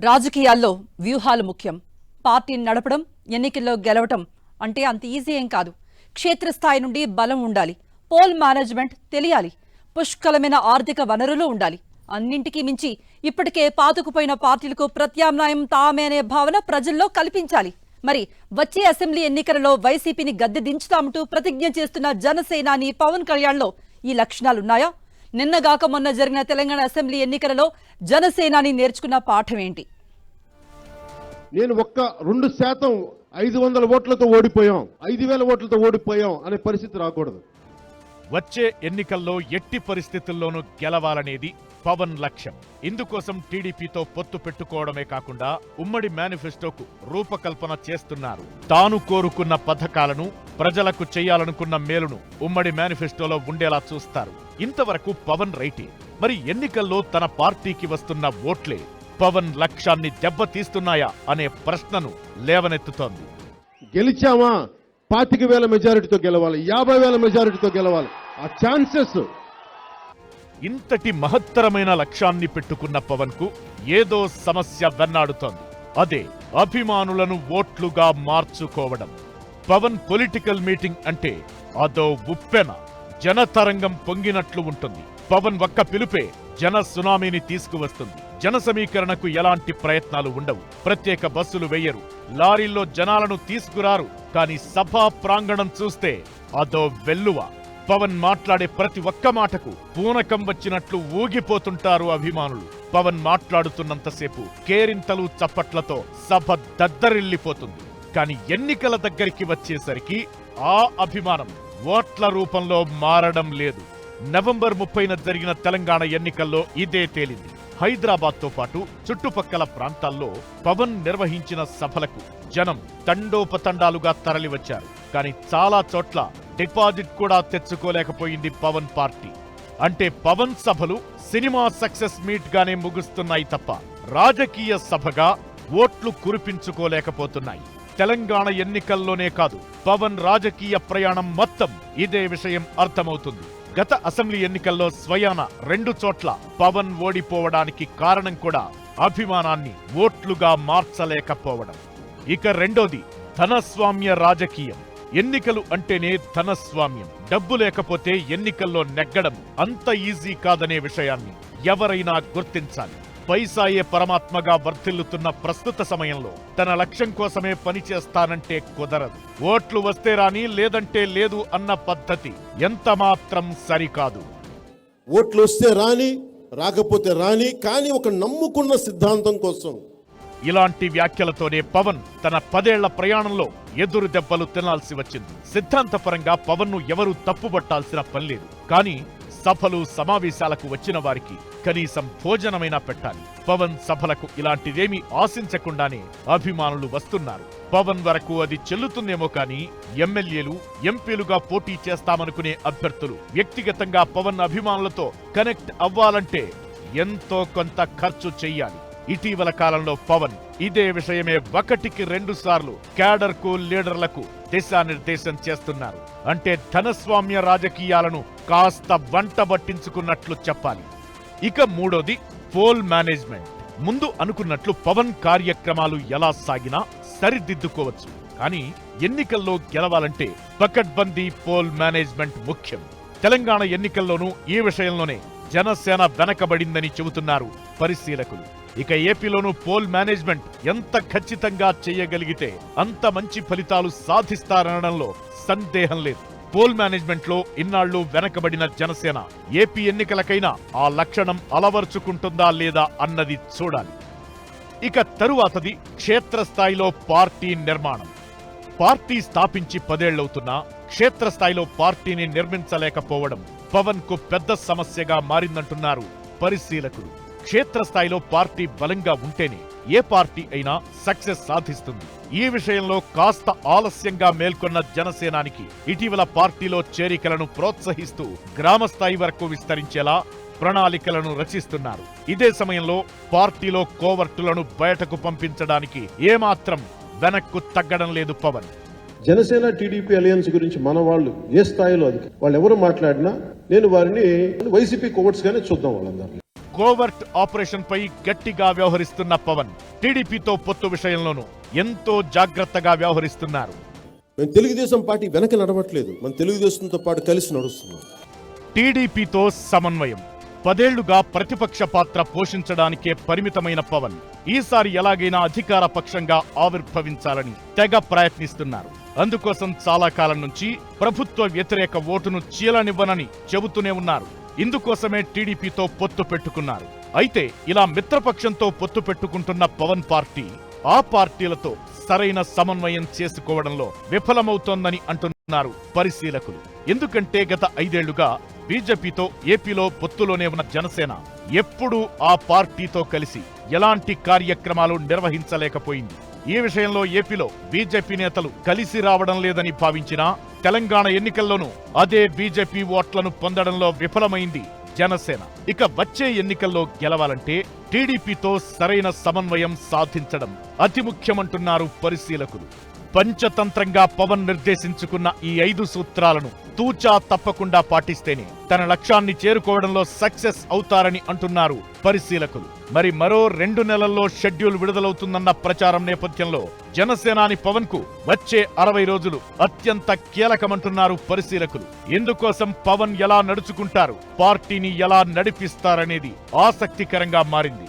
రాజకీయాల్లో వ్యూహాలు ముఖ్యం. పార్టీని నడపడం, ఎన్నికల్లో గెలవటం అంటే అంత ఈజీ ఏం కాదు. క్షేత్రస్థాయి నుండి బలం ఉండాలి, పోల్ మేనేజ్మెంట్ తెలియాలి, పుష్కలమైన ఆర్థిక వనరులు ఉండాలి. అన్నింటికీ మించి ఇప్పటికే పాతుకుపోయిన పార్టీలకు ప్రత్యామ్నాయం తామే అనే భావన ప్రజల్లో కల్పించాలి. మరి వచ్చే అసెంబ్లీ ఎన్నికలలో వైసీపీని గద్దె దించుతామంటూ ప్రతిజ్ఞ చేస్తున్న జనసేనాని పవన్ కళ్యాణ్లో ఈ లక్షణాలున్నాయా? నిన్నగాక మొన్న జరిగిన తెలంగాణ అసెంబ్లీ ఎన్నికలలో జనసేనాని నేర్చుకున్న పాఠం ఏంటి? నేను 2% 500 ఓట్లతో ఓడిపోయాం, 5000 ఓట్లతో ఓడిపోయాం అనే పరిస్థితి రాకూడదు. వచ్చే ఎన్నికల్లో ఎట్టి పరిస్థితుల్లోనూ గెలవాలనేది పవన్ లక్ష్యం. ఇందుకోసం టీడీపీతో పొత్తు పెట్టుకోవడమే కాకుండా ఉమ్మడి మేనిఫెస్టోకు రూపకల్పన చేస్తున్నారు. తాను కోరుకున్న పథకాలను, ప్రజలకు చేయాలనుకున్న మేలును ఉమ్మడి మేనిఫెస్టోలో ఉండేలా చూస్తారు. ఇంతవరకు పవన్ రైటే. మరి ఎన్నికల్లో తన పార్టీకి వస్తున్న ఓట్లే పవన్ లక్ష్యాన్ని దెబ్బతీస్తున్నాయా అనే ప్రశ్నను లేవనెత్తుతోంది. గెలిచామా 25,000 మెజారిటీతో గెలవాలి, 50,000 మెజారిటీతో గెలవాలి. ఆ ఛాన్సెస్. ఇంతటి మహత్తరమైన లక్ష్యాన్ని పెట్టుకున్న పవన్ కు ఏదో సమస్య వెన్నాడుతోంది. అదే అభిమానులను ఓట్లుగా మార్చుకోవడం. పవన్ పొలిటికల్ మీటింగ్ అంటే అదో ఉప్పెన, జనతరంగం పొంగినట్లు ఉంటుంది. పవన్ ఒక్క పిలుపే జన సునామీని తీసుకువస్తుంది. జన సమీకరణకు ఎలాంటి ప్రయత్నాలు ఉండవు. ప్రత్యేక బస్సులు వెయ్యరు, లారీల్లో జనాలను తీసుకురారు. కానీ సభా ప్రాంగణం చూస్తే అదో వెల్లువ. పవన్ మాట్లాడే ప్రతి ఒక్క మాటకు పూనకం వచ్చినట్లు ఊగిపోతుంటారు అభిమానులు. పవన్ మాట్లాడుతున్నంతసేపు కేరింతలు చప్పట్లతో సభ దద్దరిల్లిపోతుంది. కానీ ఎన్నికల దగ్గరికి వచ్చేసరికి ఆ అభిమానం ఓట్ల రూపంలో మారడం లేదు. నవంబర్ 30న జరిగిన తెలంగాణ ఎన్నికల్లో ఇదే తేలింది. హైదరాబాద్తో పాటు చుట్టుపక్కల ప్రాంతాల్లో పవన్ నిర్వహించిన సభలకు జనం తండోపతండాలుగా తరలివచ్చారు. కానీ చాలా చోట్ల డిపాజిట్ కూడా తెచ్చుకోలేకపోయింది పవన్ పార్టీ. అంటే పవన్ సభలు సినిమా సక్సెస్ మీట్ గానే ముగుస్తున్నాయి తప్ప రాజకీయ సభగా ఓట్లు కురిపించుకోలేకపోతున్నాయి. తెలంగాణ ఎన్నికల్లోనే కాదు, పవన్ రాజకీయ ప్రయాణం మొత్తం ఇదే విషయం అర్థమవుతుంది. గత అసెంబ్లీ ఎన్నికల్లో స్వయాన 2 చోట్ల పవన్ ఓడిపోవడానికి కారణం కూడా అభిమానాన్ని ఓట్లుగా మార్చలేకపోవడం. ఇక రెండోది ధనస్వామ్య రాజకీయం. ఎన్నికలు అంటేనే ధనస్వామ్యం. డబ్బు లేకపోతే ఎన్నికల్లో నెగ్గడం అంత ఈజీ కాదనే విషయాన్ని ఎవరైనా గుర్తించాలి. పైసాయే పరమాత్మగా వర్ధిల్లుతున్న ప్రస్తుత సమయంలో తన లక్ష్యం కోసమే పనిచేస్తానంటే కుదరదు. ఓట్లు వస్తే రాని, లేదంటే లేదు అన్న పద్ధతి ఎంత మాత్రం సరికాదు. ఓట్లు వస్తే రాని, రాకపోతే రాని, కానీ ఒక నమ్ముకున్న సిద్ధాంతం కోసం. ఇలాంటి వ్యాఖ్యలతోనే పవన్ తన 10 ఏళ్ల ప్రయాణంలో ఎదురు దెబ్బలు తినాల్సి వచ్చింది. సిద్ధాంతపరంగా పవన్ ను ఎవరూ తప్పుబట్టాల్సిన పనిలేదు. కానీ సభలు, సమావేశాలకు వచ్చిన వారికి కనీసం భోజనమైనా పెట్టాలి. పవన్ సభలకు ఇలాంటిదేమీ ఆశించకుండానే అభిమానులు వస్తున్నారు. పవన్ వరకు అది చెల్లుతుందేమో కానీ ఎమ్మెల్యేలు, ఎంపీలుగా పోటీ చేస్తామనుకునే అభ్యర్థులు వ్యక్తిగతంగా పవన్ అభిమానులతో కనెక్ట్ అవ్వాలంటే ఎంతో కొంత ఖర్చు చెయ్యాలి. ఇటీవల కాలంలో పవన్ ఇదే విషయమే 1కి 2 సార్లు క్యాడర్కు, లీడర్లకు దిశానిర్దేశం చేస్తున్నారు. అంటే ధనస్వామ్య రాజకీయాలను కాస్త వంట బట్టించుకున్నట్లు చెప్పాలి. ఇక మూడోది పోల్ మేనేజ్మెంట్. ముందు అనుకున్నట్లు పవన్ కార్యక్రమాలు ఎలా సాగినా సరిదిద్దుకోవచ్చు. కానీ ఎన్నికల్లో గెలవాలంటే పకడ్బందీ పోల్ మేనేజ్మెంట్ ముఖ్యం. తెలంగాణ ఎన్నికల్లోనూ ఈ విషయంలోనే జనసేన వెనకబడిందని చెబుతున్నారు పరిశీలకులు. ఇక ఏపీలోనూ పోల్ మేనేజ్మెంట్ ఎంత ఖచ్చితంగా చేయగలిగితే అంత మంచి ఫలితాలు సాధిస్తారనడంలో సందేహం లేదు. పోల్ మేనేజ్మెంట్ లో ఇన్నాళ్లు వెనకబడిన జనసేన ఏపీ ఎన్నికలకైనా ఆ లక్షణం అలవర్చుకుంటుందా లేదా అన్నది చూడాలి. ఇక తరువాతది క్షేత్రస్థాయిలో పార్టీ నిర్మాణం. పార్టీ స్థాపించి 10 ఏళ్లవుతున్నా క్షేత్రస్థాయిలో పార్టీని నిర్మించలేకపోవడం పవన్ కు పెద్ద సమస్యగా మారిందంటున్నారు పరిశీలకులు. క్షేత్రస్థాయిలో పార్టీ బలంగా ఉంటేనే ఏ పార్టీ అయినా సక్సెస్ సాధిస్తుంది. ఈ విషయంలో కాస్త ఆలస్యంగా మేల్కొన్న జనసేనానికి ఇటీవల పార్టీలో చేరికలను ప్రోత్సహిస్తూ గ్రామస్థాయి వరకు విస్తరించేలా ప్రణాళికలను రచిస్తున్నారు. ఇదే సమయంలో పార్టీలో కోవర్టులను బయటకు పంపించడానికి ఏమాత్రం వెనక్కు తగ్గడం లేదు పవన్. జనసేన టీడీపీ అలయన్స్ గురించి మన వాళ్ళు ఏ స్థాయిలో వాళ్ళు ఎవరు మాట్లాడినా నేను వారిని వైసీపీ కోవర్ట్స్ గానే చూద్దాం. వాళ్ళందరినీ కోవర్ట్ ఆపరేషన్ పై గట్టిగా వ్యవహరిస్తున్న పవన్ టీడీపీతో పొత్తు విషయంలోనూ ఎంతో జాగ్రత్తగా వ్యవహరిస్తున్నారు. మేము తెలుగుదేశం పార్టీ వెనక నడవట్లేదు, మన తెలుగుదేశంతో పాటు కలిసి నడుస్తున్నాం. టీడీపీతో సమన్వయం 10 ఏళ్లుగా ప్రతిపక్ష పాత్ర పోషించడానికే పరిమితమైన పవన్ ఈసారి ఎలాగైనా అధికార పక్షంగా ఆవిర్భవించాలని తెగ ప్రయత్నిస్తున్నారు. అందుకోసం చాలా కాలం నుంచి ప్రభుత్వ వ్యతిరేక ఓటును చీలనివ్వనని చెబుతూనే ఉన్నారు. ఇందుకోసమే టీడీపీతో పొత్తు పెట్టుకున్నారు. అయితే ఇలా మిత్రపక్షంతో పొత్తు పెట్టుకుంటున్న పవన్ పార్టీ ఆ పార్టీలతో సరైన సమన్వయం చేసుకోవడంలో విఫలమవుతోందని అంటున్నారు పరిశీలకులు. ఎందుకంటే గత 5 ఏళ్లుగా బీజేపీతో ఏపీలో పొత్తులోనే ఉన్న జనసేన ఎప్పుడూ ఆ పార్టీతో కలిసి ఎలాంటి కార్యక్రమాలు నిర్వహించలేకపోయింది. ఈ విషయంలో ఏపీలో బీజేపీ నేతలు కలిసి రావడం లేదని భావించినా తెలంగాణ ఎన్నికల్లోనూ అదే బీజేపీ ఓట్లను పొందడంలో విఫలమైంది జనసేన. ఇక వచ్చే ఎన్నికల్లో గెలవాలంటే టీడీపీతో సరైన సమన్వయం సాధించడం అతి ముఖ్యమంటున్నారు పరిశీలకులు. పంచతంత్రంగా పవన్ నిర్దేశించుకున్న ఈ 5 సూత్రాలను తూచా తప్పకుండా పాటిస్తేనే తన లక్ష్యాన్ని చేరుకోవడంలో సక్సెస్ అవుతారని అంటున్నారు పరిశీలకులు. మరి మరో 2 నెలల్లో షెడ్యూల్ విడుదలవుతుందన్న ప్రచారం నేపథ్యంలో జనసేనాని పవన్ కు వచ్చే 60 రోజులు అత్యంత కీలకమంటున్నారు పరిశీలకులు. ఇందుకోసం పవన్ ఎలా నడుచుకుంటారు, పార్టీని ఎలా నడిపిస్తారనేది ఆసక్తికరంగా మారింది.